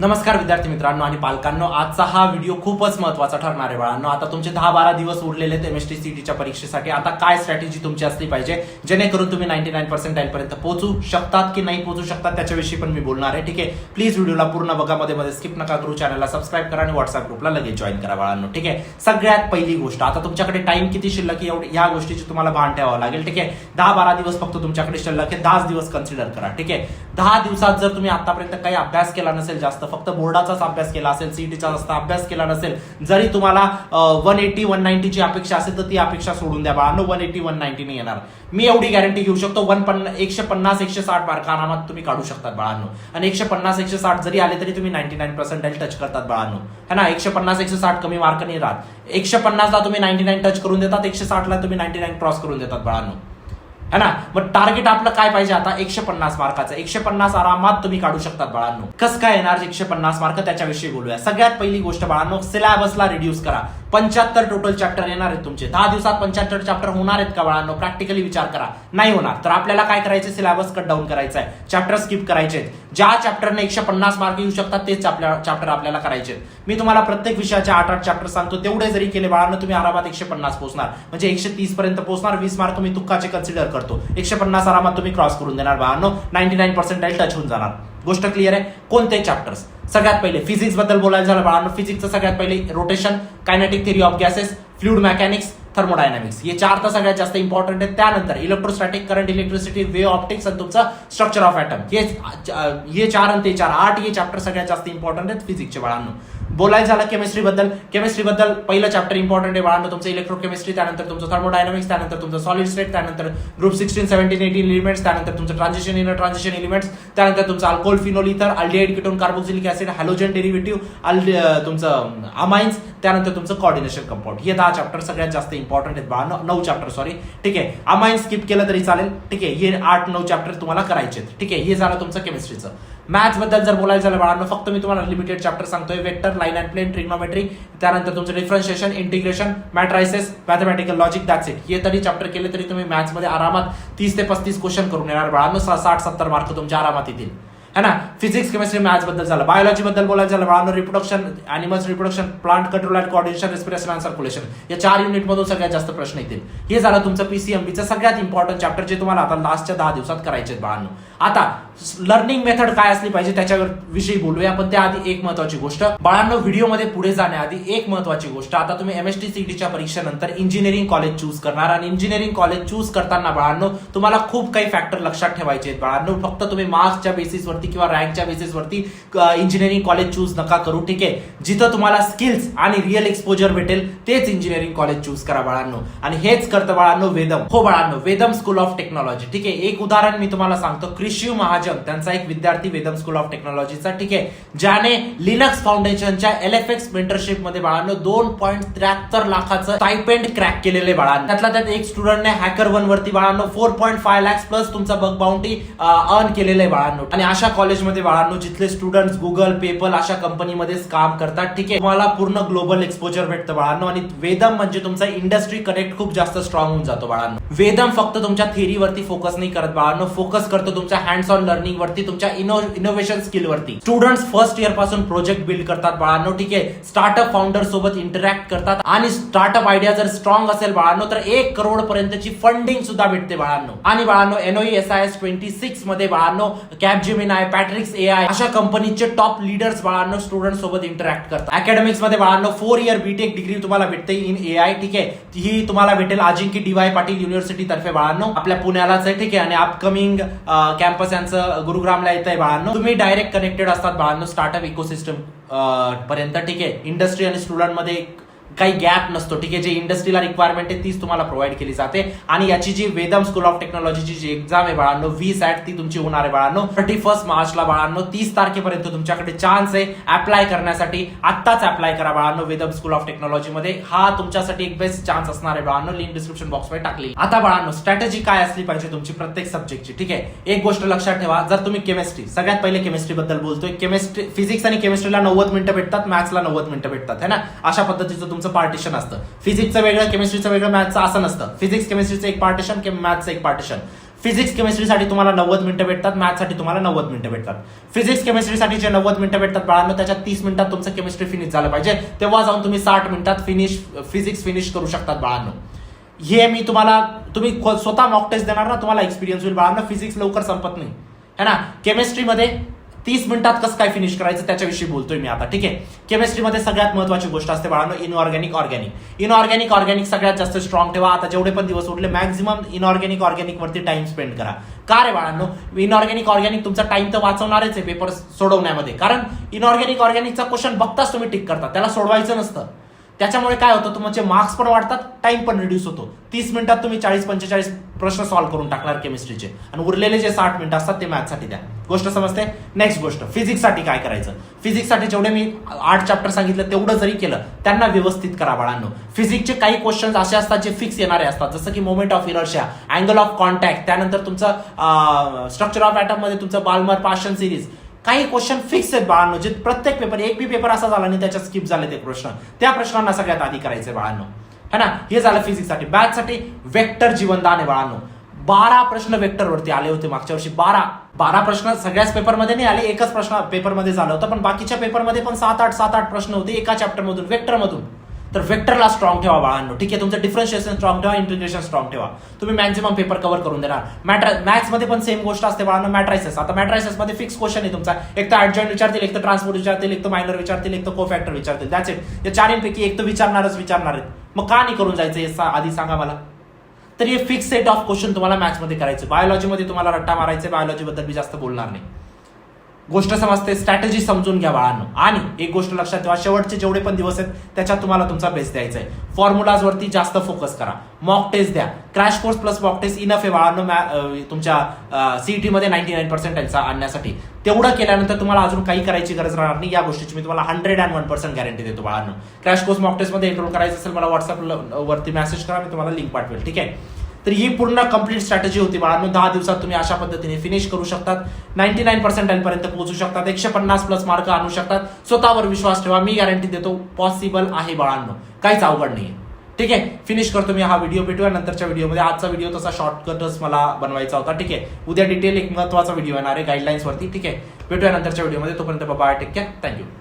नमस्कार विद्यार्थी मित्रांनो आणि पालकांनो, आजचा हा व्हिडिओ खूपच महत्त्वाचा ठरणार आहे बाळांनो. आता तुमचे 10-12 दिवस उरलेले आहेत एमएसटी सीईटीच्या परीक्षेसाठी. आता काय स्ट्रॅटेजी तुमची असली पाहिजे जेणेकरून तुम्ही 99% पर्यंत पोहोचू शकतात की नाही पोहोचू शकतात त्याच्याविषयी पण मी बोलणार आहे. ठीक आहे, प्लीज व्हिडिओला पूर्ण बघा, मध्ये स्किप नका करू. चॅनलला सबस्क्राईब करा आणि व्हॉट्सअप ग्रुपला लगेच जॉईन करा बाळांनो. ठीक आहे, सगळ्यात पहिली गोष्ट, आता तुमच्याकडे टाइम किती शिल्लक आहे या गोष्टीची तुम्हाला भान ठेवावं लागेल. ठीक आहे, 10-12 दिवस फक्त तुमच्याकडे शिल्लक आहे. 10 दिवस कन्सिडर करा. ठीक आहे, 10 दिवसात जर तुम्ही आतापर्यंत काही अभ्यास केला नसेल, जास्त फक्त बोर्डाचा अभ्यास केला असेल, सीईटीचा जास्त अभ्यास केला नसेल, जरी तुम्हाला 180-190 ची अपेक्षा असेल तर ती अपेक्षा सोडून द्या बाळांनो. 180-190 नाही येणार. मी एवढी गॅरंटी घेऊ शकतो. 150-160 मार्क आरामात तुम्ही काढू शकतात बाळांनो. आणि 150-160 जरी आले तरी तुम्ही 99% टच करतात बाळांनो. है ना, 150-160 कमी मार्क नाही राहत. 150 ला तुम्ही 99 टच करून देतात, 160 ला तुम्ही 99 क्रॉस करून देतात बाळांनो. है ना, मग टार्गेट आपलं काय पाहिजे आता? 150 मार्काचं. 150 आरामात तुम्ही काढू शकतात बाळांनो. कसं काय येणार 150 मार्क त्याच्याविषयी बोलूया. सगळ्यात पहिली गोष्ट बाळांनो, सिलेबसला रिड्यूस करा. 75 टोटल चॅप्टर येणार आहेत तुमचे. 10 दिवसात 75 चॅप्टर होणार आहेत का बाळांनो? प्रॅक्टिकली विचार करा, नाही होणार. तर आपल्याला काय करायचं? सिलेबस कट डाऊन करायचा आहे, चॅप्टर स्किप करायचे आहेत. ज्या चॅप्टरने 150 मार्क येऊ शकतात तेच चॅप्टर आपल्याला करायचे. मी तुम्हाला प्रत्येक विषयाचे 8-8 चॅप्टर सांगतो. तेवढे जरी केले बाळांनो तुम्ही आरामात 150 पोहोचणार, म्हणजे 130 पर्यंत पोहोचणार. 20 मार्क मी तुक्काचे कन्सिडर करतो. 150 आरामात तुम्ही क्रॉस करून देणार बाळांनो. 99% टच होऊन जाणार. गोष्ट क्लिअर आहे? कोणते चॅप्टर्स? सगळ्यात पहिले फिजिक्स बद्दल बोलायचं झालं बाळांनो, फिजिक्सचं सगळ्यात पहिले rotation, kinetic theory of gases, fluid mechanics, thermodynamics, हे 4 तर सगळ्यात जास्त इंपॉर्टंट आहेत. त्यानंतर electrostatic, current, electricity, wave optics आणि तुमचं स्ट्रक्चर ऑफ ॲटम. हे 4 आणि ते 4 8 हे चॅप्टर सगळ्यात जास्त इंपॉर्टंट आहेत फिजिक्सचे बाळांनो. बोलायचं झालं केमिस्ट्रीबद्दल पहिलं चॅप्टर इंपॉर्टंट आहे बाळांनो तुमचं इलेक्ट्रोकेमिस्ट्री, त्यानंतर तुमचं थर्मोडायनामिक्स, त्यानंतर तुमचं सॉलिड स्टेट, त्यानंतर ग्रुप 16, 17, 18 एलिमेंट्स, त्यानंतर तुमचं ट्रान्झिशन इनर ट्रान्झिशन एलिमेंट्स, त्यानंतर तुमचं अल्कोहोल, फिनोल, इथर, aldehyde, ketone, carboxylic acid, halogen derivative, तुमचं अमाइन्स, त्यानंतर तुमचं कोऑर्डिनेशन कंपाऊंड. हे 10 चॅप्टर सगळ्यात जास्त इंपॉर्टंट आहेत बाळांनो. 9 चॅप्टर सॉरी. ठीक आहे, अमाइन्स स्किप केलं तरी चालेल. ठीक आहे, हे 8-9 चॅप्टर तुम्हाला करायचे आहेत. ठीक आहे, हे झालं तुमचं केमिस्ट्रीचं. मॅथ्स बद्दल जर बोलायचं झालं बाळांनो, फक्त मी तुम्हाला लिमिटेड चॅप्टर सांगतोय. Vector, line and plane, trigonometry, त्यानंतर तुमचं differentiation, integration, matrices, mathematical logic, that's it. हे तरी चॅप्टर केले तरी तुम्ही मॅथ्स मध्ये आरामात 30 ते 35 क्वेश्चन करून येणार बाळांनो. 60-70 मार्क तुमच्या आरामात येतील. है ना, फिजिक्स, केमिस्ट्री, मॅथ्स बद्दल झालं. बायोलॉजी बद्दल बोलायचं झालं बाळांनो, reproduction, animals reproduction, plant control and coordination, respiration and circulation, या 4 युनिट मधून सगळ्यात जास्त प्रश्न येतील. हे झालं तुमचं पीसीएमबीचं सगळ्यात इंपॉर्टंट चॅप्टर जे तुम्हाला आता लास्टच्या 10 दिवसात करायचे आहेत बाळांनो. आता लर्निंग मेथड काय असली पाहिजे त्याच्यावर विषयी बोलूया, पण त्याआधी एक महत्वाची गोष्ट बाळांनो, व्हिडिओमध्ये पुढे जाण्याआधी एक महत्वाची गोष्ट. आता तुम्ही एमएसटी सीईटीच्या परीक्षेनंतर इंजिनिअरिंग कॉलेज चूज करणार आणि इंजिनिअरिंग कॉलेज चूज करताना बाळांनो तुम्हाला खूप काही फॅक्टर लक्षात ठेवायचे आहेत बाळांनो. फक्त तुम्ही मार्क्सच्या बेसिसवरती किंवा रँकच्या बेसिसवरती इंजिनिअरिंग कॉलेज चूज नका करू. ठीक आहे, जिथं तुम्हाला स्किल्स आणि रिअल एक्सपोजर भेटेल तेच इंजिनिअरिंग कॉलेज चूज करा बाळांनो. आणि हेच करतं बाळांनो वेदम. हो बाळांनो, वेदम स्कूल ऑफ टेक्नॉलॉजी. ठीक आहे, एक उदाहरण मी तुम्हाला सांगतो. कृषी महाजन त्यांचा एक विद्यार्थी वेदम स्कूल ऑफ टेक्नॉलॉजीचा, ठीक आहे, ज्याने लिनक्स फाउंडेशनच्या एलएफएक्स मेंटरशिप मध्ये बाळांनो 2.73 लाखाचं स्टायपेंड क्रॅक केलेले बाळांनो. त्यातला त्यात एक स्टुडंटने HackerOne वरती बाळांनो 4.5 लाख प्लस तुमचा बग बाउंटी अर्न केलेलं आहे बाळांनो. आणि अशा कॉलेजमध्ये बाळांनो जिथले स्टुडंट्स गुगल, पेपल अशा कंपनीमध्येच काम करतात. ठीक आहे, तुम्हाला पूर्ण ग्लोबल एक्सपोजर भेटतं बाळांनो. आणि वेदम म्हणजे तुमचा इंडस्ट्री कनेक्ट खूप जास्त स्ट्रॉंग होऊन जातो बाळांनो. वेदम फक्त तुमच्या थेअरीवरती फोकस नाही करत बाळांनो, फोकस करतो तुमच्या हँड्स ऑन लर्निंग वरती, तुमच्या इनोव्हेशन स्किल वरती. स्टुडंट्स फर्स्ट इयर पासून प्रोजेक्ट बिल्ड करतात बाळांनो. ठीक आहे, स्टार्टअप फाउंडर सोबत इंटरॅक्ट करतात आणि स्टार्टअप आयडिया जर स्ट्रॉंग असेल बाळांनो तर 1 करोड पर्यंतची फंडिंग सुद्धा भेटते बाळांनो. आणि बाळांनो NOE SIS 26 मध्ये बाळांनो कॅपजेमिनाय, पॅट्रिक्स AI अशा कंपनीचे टॉप लीडर्स बाळांनो स्टुडंट सोबत इंटरॅक्ट करतात. अकॅडमिक्स मध्ये बाळांनो 4 इयर बीटेक डिग्री तुम्हाला भेटते इन AI. ठीक आहे, ही तुम्हाला भेटेल अजिंक्य DY पाटील युनिव्हर्सिटी तर्फे बाळांनो, आपल्या पुण्यालाच आहे. ठीक आहे, आणि अपकमिंग कॅम्पस यांचं गुरुग्रामला येत आहे बाळांनो. तुम्ही डायरेक्ट कनेक्टेड असतात बाळांनो स्टार्टअप इकोसिस्टम पर्यंत. ठीक आहे, इंडस्ट्री आणि स्टुडंट मध्ये काही गॅप नसतो. ठीक आहे, जे इंडस्ट्रीला रिक्वायरमेंट आहे तीच तुम्हाला प्रोव्हाइड केली जाते. आणि याची जी वेदम स्कूल ऑफ टेक्नॉलॉजीची जी एक्झाम आहे बाळांनो VSAT ती तुमची होणार आहे बाळांनो 31 मार्चला बाळांनो. 30 तारखेपर्यंत तुमच्याकडे चान्स आहे अप्लाय करण्यासाठी. आत्ताच अप्लाय करा बाळांनो वेदम स्कूल ऑफ टेक्नॉलॉजी मध्ये. हा तुमच्यासाठी एक बेस्ट चान्स असणार आहे बाळांनो. लिंक डिस्क्रिप्शन बॉक्स मध्ये टाकली. आता बाळांनो स्ट्रॅटेजी काय असली पाहिजे तुमची प्रत्येक सब्जेक्टची. ठीक आहे, एक गोष्ट लक्षात ठेवा, जर तुम्ही केमिस्ट्री, सगळ्यात पहिले केमिस्ट्री बद्दल बोलतोय. केमिस्ट्री, फिजिक्स आणि केमिस्ट्रीला 90 मिनिटं भेटतात, मॅथ्सला 90 मिनिटं भेटतात. है ना, अशा पद्धतीचं तुमचं पार्टिशन असतं. फिजिक्सचं वेगळं, केमिस्ट्रीचं वेगळं, मॅथ्सचं असं नसतं. फिजिक्स केमिस्ट्रीचं एक पार्टिशन, मॅथ्सचं एक पार्टिशन. फिजिक्स केमिस्ट्रीसाठी तुम्हाला 90 मिनिटं भेटतात, मॅथ्ससाठी तुम्हाला 90 मिनिटं भेटतात. फिजिक्स केमिस्ट्रीसाठी जे 90 मिनिटं भेटतात बाळांनो, त्याच्यात 30 मिनिटात तुमचं केमिस्ट्री फिनिश झालं पाहिजे, तेव्हा जाऊन तुम्ही 60 मिनिटात फिजिक्स फिनिश करू शकतात बाळांनो. हे मी तुम्ही स्वतः मॉक टेस्ट देणार ना, तुम्हाला एक्सपिरियन्स होईल बाळांनो. फिजिक्स लवकर संपत नाही है ना. केमिस्ट्रीमध्ये 30 मिनिटात कसं काय फिनिश करायचं त्याच्याविषयी बोलतोय मी आता. ठीक आहे. केमिस्ट्रीमध्ये सगळ्यात महत्वाची गोष्ट असते बाळांनो इनऑर्गॅनिक ऑर्गॅनिक सगळ्यात जास्त स्ट्रॉंग ठेवा. आता जेवढे पण दिवस उरले मॅक्झिमम इनऑर्गॅनिक वरती टाइम स्पेंड करा. का रे बाळांनो, इनऑर्गॅनिक तुमचा टाइम तर वाचवणारच आहे पेपर सोडवण्यामध्ये, कारण इनऑर्गॅनिकचा क्वेश्चन बघताच तुम्ही टिक करता, त्याला सोडवायचं नसतं. त्याच्यामुळे काय होतं, तुमचे मार्क्स पण वाढतात, टाइम पण रिड्यूस होतो. 30 मिनिटात तुम्ही 40-45 प्रश्न सॉल्व्ह करून टाकणार केमिस्ट्रीचे, आणि उरलेले जे 60 मिनिटं असतात ते मॅथ्ससाठी द्या. गोष्ट समजते. नेक्स्ट गोष्ट, फिजिक्ससाठी काय करायचं. फिजिक्ससाठी जेवढे मी 8 चॅप्टर सांगितलं तेवढं जरी केलं, त्यांना व्यवस्थित करा बाळांनो. फिजिक्सचे काही क्वेश्चन्स असे असतात जे फिक्स येणारे असतात, जसं की moment of inertia, angle of contact, त्यानंतर तुमचं स्ट्रक्चर ऑफ ॲटम मध्ये तुमचं बाल्मर पार्शन सिरीज. काही क्वेश्चन फिक्स आहेत बाळांनो, जे प्रत्येक पेपर, एक बी पेपर असा झाला नाही त्याच्यात स्किप झाले ते प्रश्न, त्या प्रश्नांना सगळ्यात आधी करायचे बाळांनो, है ना. हे झालं फिजिक्ससाठी. मॅथ्ससाठी वेक्टर जीवनदान आहे बाळांनो. 12 प्रश्न वेक्टरवरती आले होते मागच्या वर्षी. 12 प्रश्न सगळ्याच पेपरमध्ये नाही आले, एकच प्रश्न पेपरमध्ये झालं होतं, पण बाकीच्या पेपरमध्ये पण 7-8 प्रश्न होते एका चॅप्टरमधून, वेक्टरमधून. तर वेक्टरला स्ट्रॉंग ठेवा बाळांनो. ठीक आहे. तुमचं डिफरन्शिएशन स्ट्रॉंग ठेवा, इंटिग्रेशन स्ट्रॉंग ठेवा, तुम्ही मॅक्झिमम पेपर कव्हर करून देणार. मॅथ्समध्ये पण सेम गोष्ट असते बाळांनो. मॅट्रायसेस, आता मॅट्रायसेस मध्ये फिक्स क्वेश्चन आहे तुमचा, एक तर ऍडजॉइंट विचारतील, एक तर ट्रान्सपोर्ट विचारतील, एक तर मायनर विचारतील, एक तर कोफॅक्टर विचारतील. That's it. या चारींपैकी एक तर विचारणार आहेत. मग का नाही करून जायचं हे आधी सांगा मला. तर हे फिक्स सेट ऑफ क्वेश्चन तुम्हाला मॅथ्समध्ये करायचं. बायोलॉजीमध्ये तुम्हाला रट्टा मारायचे, बायोलॉजीबद्दल मी जास्त बोलणार नाही. गोष्ट समजते. स्ट्रॅटेजी समजून घ्या बाळांनो. आणि एक गोष्ट लक्षात ठेवा, शेवटचे जेवढे पण दिवस आहेत त्याच्यात तुम्हाला तुमचा बेस्ट द्यायचा आहे. फॉर्म्युलाजवरती जास्त फोकस करा. मॉक टेस्ट द्या. Crash course plus mock test enough आहे बाळांनो तुमच्या सीईटी मध्ये 99% आणण्यासाठी. तेवढं केल्यानंतर तुम्हाला अजून काही करायची गरज राहणार नाही. या गोष्टीची मी तुम्हाला 101% गॅरंटी देतो बाळांनो. क्रॅश कोर्स मॉक टेस्ट मध्ये एनरोल करायचं असेल, मला व्हॉट्सअप वरती मेसेज करा, मी तुम्हाला लिंक पाठवेल. ठीक आहे. तर ही पूर्ण कंप्लीट स्ट्रॅटेजी होती बाळांनो. 10 दिवसात तुम्ही अशा पद्धतीने फिनिश करू शकतात, 99% पर्यंत पोहोचू शकतात, 150+ मार्क आणू शकतात. स्वतःवर विश्वास ठेवा, मी गॅरंटी देतो पॉसिबल आहे बाळांनो, काहीच अवघड नाही. ठीक आहे. फिनिश करतो मी हा व्हिडिओ. भेटूया नंतरच्या व्हिडिओमध्ये. आजचा व्हिडिओ तसा शॉर्टकटच मला बनवायचा होता. ठीक आहे. उद्या डिटेल एक महत्वाचा व्हिडिओ येणार आहे गाईडलाईन्स वरती. ठीक आहे. भेटूया नंतरच्या व्हिडिओमध्ये. तोपर्यंत बाय, टेक केअर, थँक्यू.